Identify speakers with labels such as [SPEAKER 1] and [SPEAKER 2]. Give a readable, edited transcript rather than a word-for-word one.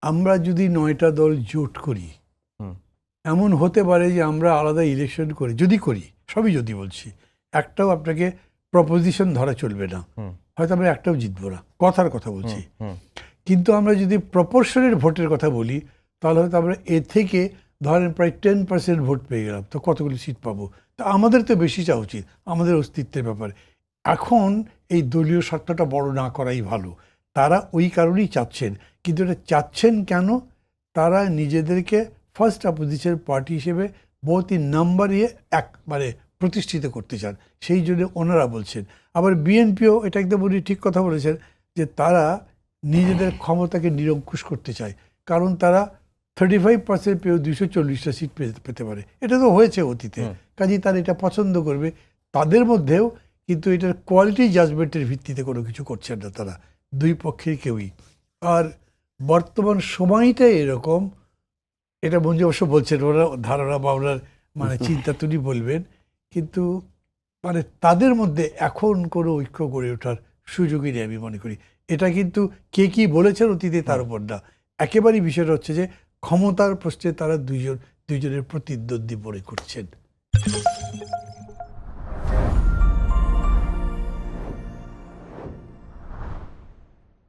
[SPEAKER 1] আমরা যদি 9টা দল জোট করি, এমন হতে পারে যে আমরা আলাদা ইলেকশন করি, যদি করি, সবই যদি বলছি, একটাও আপনাকে প্রপোজিশন ধরা চলবে না, হয়তো আমরা একটাও জিতবো না, কথার কথা বলছি। কিন্তু আমরা যদি প্রপোর্শনের ভোটের কথা বলি, তাহলে হয়তো আমরা এ থেকে ধরেন প্রায় 10% ভোট পেয়ে গেলাম, তো কতগুলো সিট পাবো। তো আমাদের তো বেশি চাওয়া উচিত আমাদের অস্তিত্বের ব্যাপারে। এখন এই দলীয় স্বার্থটা বড় না করাই ভালো। তারা ওই কারণেই চাচ্ছেন, কিন্তু এটা চাচ্ছেন কেন? তারা নিজেদেরকে ফার্স্ট অপোজিশন পার্টি হিসেবে বহু নাম্বার একবারে প্রতিষ্ঠিত করতে চান, সেই জন্য ওনারা বলছেন। আবার বিএনপিও এটা একদম উনি ঠিক কথা বলেছেন যে তারা নিজেদের ক্ষমতাকে নিরঙ্কুশ করতে চায়, কারণ তারা 35% পেয়েও 240টা সিট পেতে পারে। এটা তো হয়েছে অতীতে, কাজেই তারা এটা পছন্দ করবে। তাদের মধ্যেও কিন্তু এটার কোয়ালিটি জাজমেন্টের ভিত্তিতে কোনো কিছু করছেন না তারা, দুই পক্ষের কেউই। আর বর্তমান সময়টাই এরকম, এটা মঞ্জু অবশ্য বলছেন, ওরা ধারণা বা ওনার মানে চিন্তা তিনি বলবেন, কিন্তু মানে তাদের মধ্যে এখন কোনো ঐক্য গড়ে ওঠার সুযোগই নেই আমি মনে করি। এটা কিন্তু কে কি বলেছেন অতীতে তার উপর না, একেবারেই বিষয়টা হচ্ছে যে ক্ষমতার প্রশ্নে তারা দুইজনের প্রতিদ্বন্দ্বী মনে করছেন।